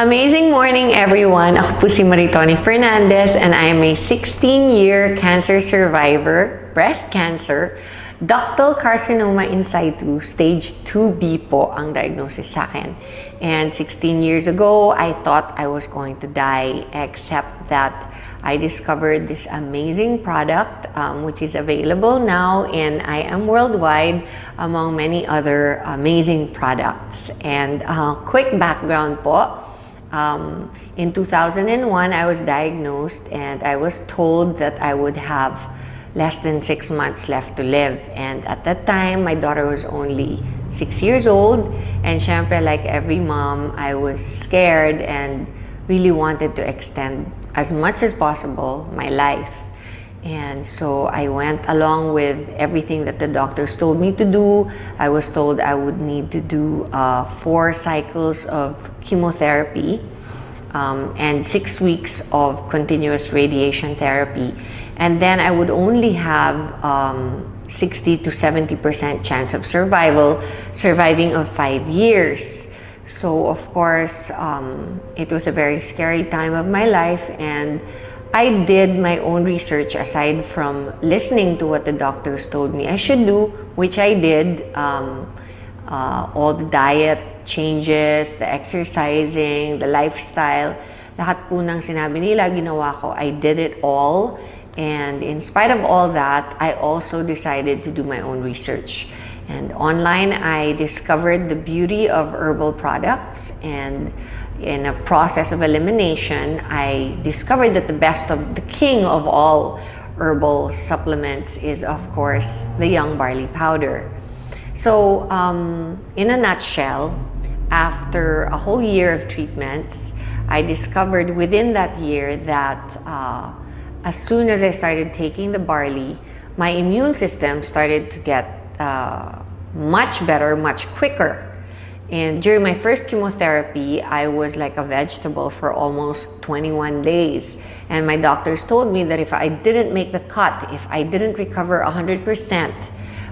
Amazing morning, everyone! Ako po si Maritoni Fernandez and I am a 16-year cancer survivor, breast cancer, ductal carcinoma in situ, stage 2B po ang diagnosis sa akin. And 16 years ago, I thought I was going to die, except that I discovered this amazing product which is available now in IAM worldwide among many other amazing products. And quick background po, in 2001 I was diagnosed and I was told that I would have less than 6 months left to live. And at that time, my daughter was only 6 years old, and syempre, like every mom, I was scared and really wanted to extend as much as possible my life. And so I went along with everything that the doctors told me to do. I was told I would need to do 4 cycles of chemotherapy and 6 weeks of continuous radiation therapy. And then I would only have 60 to 70% chance of surviving of 5 years. So of course, it was a very scary time of my life, and I did my own research aside from listening to what the doctors told me I should do, which I did. All the diet changes, the exercising, the lifestyle, lahat po ng sinabi nila, ginawa ko. I did it all. And in spite of all that, I also decided to do my own research. And online, I discovered the beauty of herbal products, and in a process of elimination, I discovered that the king of all herbal supplements is, of course, the young barley powder. So, in a nutshell, after a whole year of treatments, I discovered within that year that as soon as I started taking the barley, my immune system started to get much better, much quicker. And during my first chemotherapy, I was like a vegetable for almost 21 days. And my doctors told me that if I didn't make the cut, if I didn't recover 100%,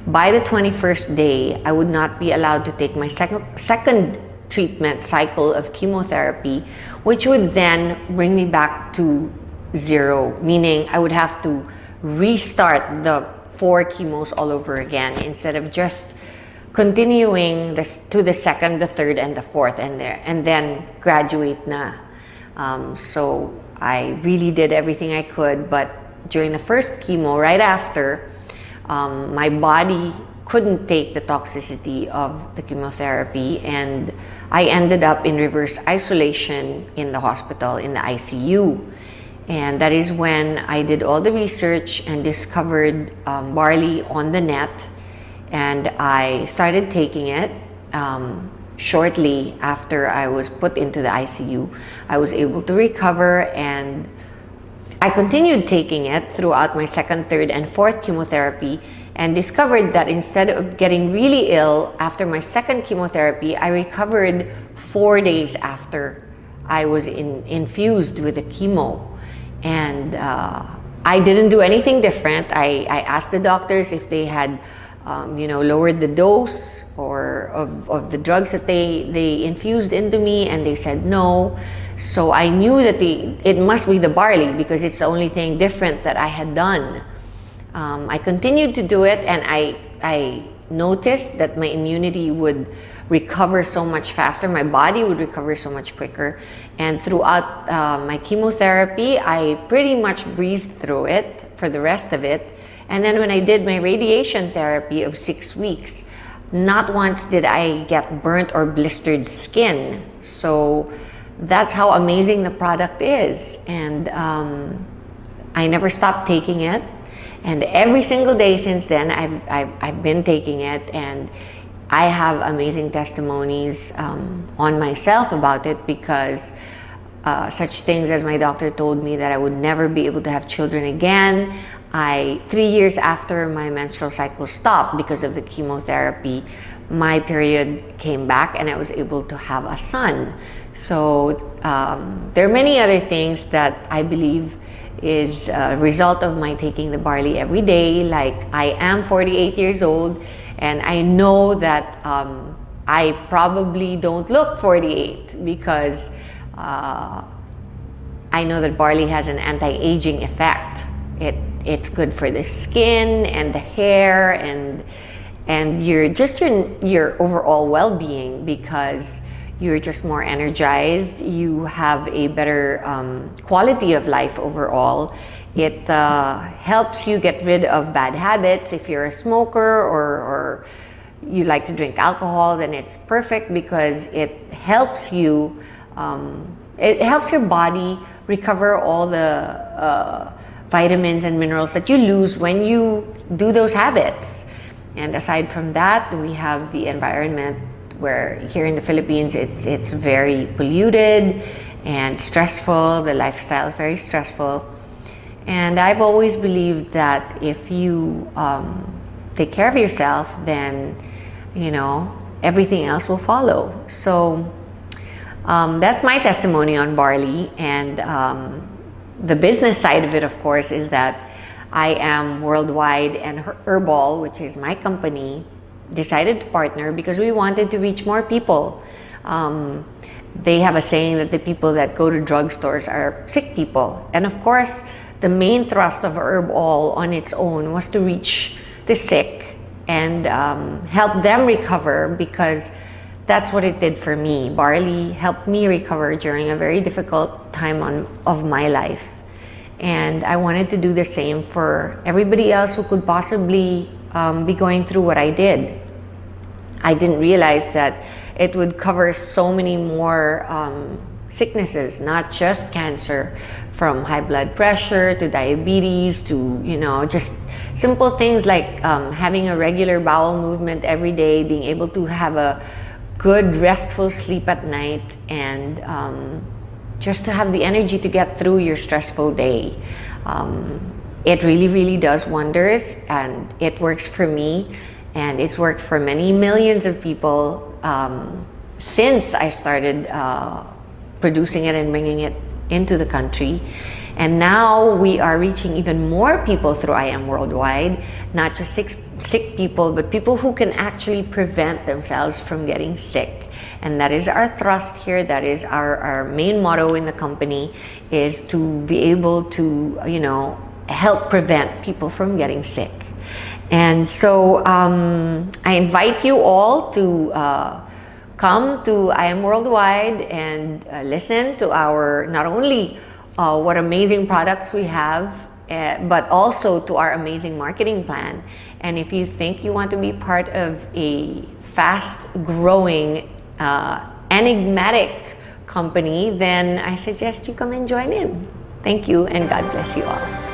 by the 21st day, I would not be allowed to take my second treatment cycle of chemotherapy, which would then bring me back to 0, meaning I would have to restart the 4 chemos all over again instead of just continuing to the second, the third, and the fourth, and then graduate na. So I really did everything I could, but during the first chemo, right after, my body couldn't take the toxicity of the chemotherapy, and I ended up in reverse isolation in the hospital, in the ICU. And that is when I did all the research and discovered barley on the net, and I started taking it. Shortly after I was put into the ICU, I was able to recover, and I continued taking it throughout my second, third, and fourth chemotherapy, and discovered that instead of getting really ill after my second chemotherapy, I recovered 4 days after I was infused with the chemo. And I didn't do anything different. I asked the doctors if they had lowered the dose or of the drugs that they infused into me, and they said no. So I knew that it must be the barley, because it's the only thing different that I had done. I continued to do it, and I noticed that my immunity would recover so much faster, my body would recover so much quicker. And throughout my chemotherapy, I pretty much breezed through it for the rest of it. And then when I did my radiation therapy of 6 weeks, not once did I get burnt or blistered skin. So that's how amazing the product is. And I never stopped taking it. And every single day since then, I've been taking it, and I have amazing testimonies on myself about it, because such things as my doctor told me that I would never be able to have children again. 3 years after my menstrual cycle stopped because of the chemotherapy, my period came back and I was able to have a son. So there are many other things that I believe is a result of my taking the barley every day. Like, I am 48 years old, and I know that I probably don't look 48 because I know that barley has an anti-aging effect. It's good for the skin and the hair and your overall well-being, because you're just more energized. You have a better quality of life overall. It helps you get rid of bad habits. If you're a smoker or you like to drink alcohol, then it's perfect because it helps you. It helps your body recover all the vitamins and minerals that you lose when you do those habits. And aside from that, we have the environment, where here in the Philippines it's very polluted and stressful. The lifestyle is very stressful. And I've always believed that if you take care of yourself, then everything else will follow. So that's my testimony on barley. And the business side of it, of course, is that IAM Worldwide and Herbal, which is my company, decided to partner because we wanted to reach more people. They have a saying that the people that go to drugstores are sick people. And of course, the main thrust of Herbal on its own was to reach the sick and help them recover, because that's what it did for me. Barley helped me recover during a very difficult time of my life. And I wanted to do the same for everybody else who could possibly be going through what I did. I didn't realize that it would cover so many more sicknesses, not just cancer, from high blood pressure to diabetes to, just simple things like having a regular bowel movement every day, being able to have a good restful sleep at night, and just to have the energy to get through your stressful day. It really, really does wonders, and it works for me, and it's worked for many millions of people since I started producing it and bringing it into the country. And now we are reaching even more people through IAM Worldwide, not just sick people, but people who can actually prevent themselves from getting sick. And that is our thrust here. That is our main motto in the company, is to be able to, help prevent people from getting sick. And so I invite you all to come to IAM Worldwide and listen to our, not only what amazing products we have, but also to our amazing marketing plan. And if you think you want to be part of a fast-growing, enigmatic company, then I suggest you come and join in. Thank you, and God bless you all.